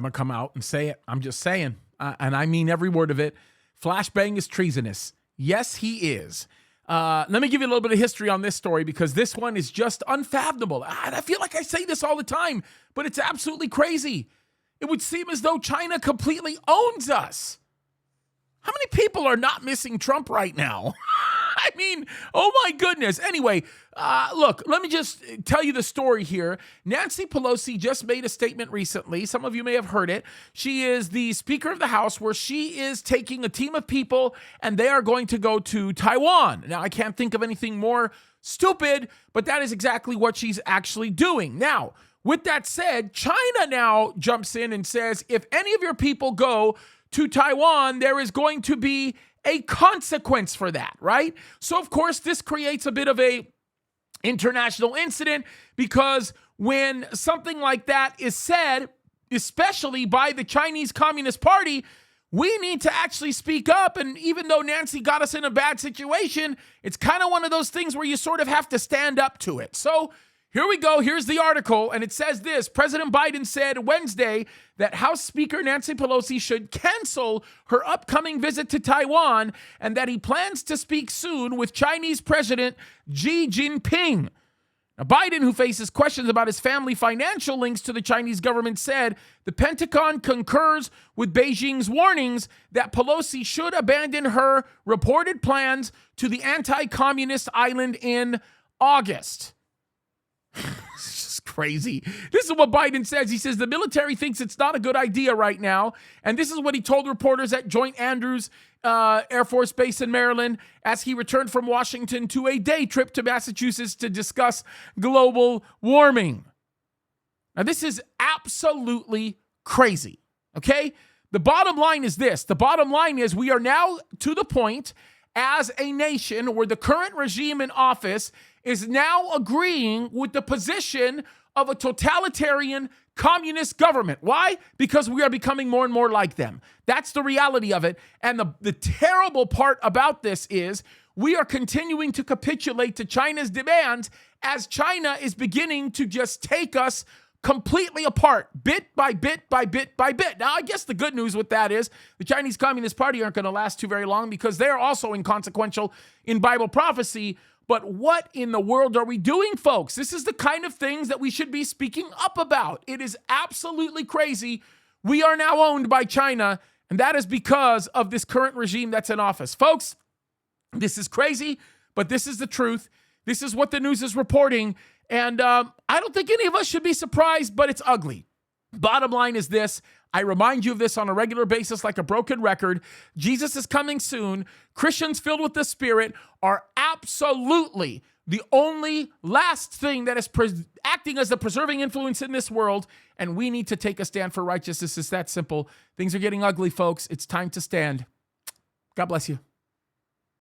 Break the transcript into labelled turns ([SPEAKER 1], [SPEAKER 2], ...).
[SPEAKER 1] I'm going to come out and say it. I'm just saying. And I mean every word of it. Flashbang is treasonous. Yes, he is. Let me give you a little bit of history on this story because this one is just unfathomable. And I feel like I say this all the time, but it's absolutely crazy. It would seem as though China completely owns us. How many people are not missing Trump right now? I mean, oh my goodness. Anyway, look, let me just tell you the story here. Nancy Pelosi just made a statement recently. Some of you may have heard it. She is the Speaker of the House, where she is taking a team of people and they are going to go to Taiwan. Now, I can't think of anything more stupid, but that is exactly what she's actually doing. Now, with that said, China now jumps in and says, if any of your people go to Taiwan, there is going to be a consequence for that, right? So, of course, this creates a bit of a international incident because when something like that is said, especially by the Chinese Communist Party, we need to actually speak up. And even though Nancy got us in a bad situation, it's kind of one of those things where you sort of have to stand up to it. So here we go. Here's the article, and it says this. President Biden said Wednesday that House Speaker Nancy Pelosi should cancel her upcoming visit to Taiwan and that he plans to speak soon with Chinese President Xi Jinping. Now, Biden, who faces questions about his family financial links to the Chinese government, said the Pentagon concurs with Beijing's warnings that Pelosi should abandon her reported plans to the anti-communist island in August. It's just crazy. This is what Biden says. He says the military thinks it's not a good idea right now. And this is what he told reporters at Joint Andrews Air Force Base in Maryland as he returned from Washington to a day trip to Massachusetts to discuss global warming. Now, this is absolutely crazy, okay? The bottom line is this. The bottom line is we are now to the point as a nation where the current regime in office is now agreeing with the position of a totalitarian communist government. Why? Because we are becoming more and more like them. That's the reality of it. And the terrible part about this is we are continuing to capitulate to China's demands as China is beginning to just take us completely apart, bit by bit by bit by bit. Now, I guess the good news with that is the Chinese Communist Party aren't going to last too very long because they're also inconsequential in Bible prophecy. But what in the world are we doing, folks? This is the kind of things that we should be speaking up about. It is absolutely crazy. We are now owned by China, and that is because of this current regime that's in office. Folks, this is crazy, but this is the truth. This is what the news is reporting. And I don't think any of us should be surprised, but it's ugly. Bottom line is this. I remind you of this on a regular basis like a broken record. Jesus is coming soon. Christians filled with the Spirit are absolutely the only last thing that is acting as the preserving influence in this world, and we need to take a stand for righteousness. It's that simple. Things are getting ugly, folks. It's time to stand. God bless you.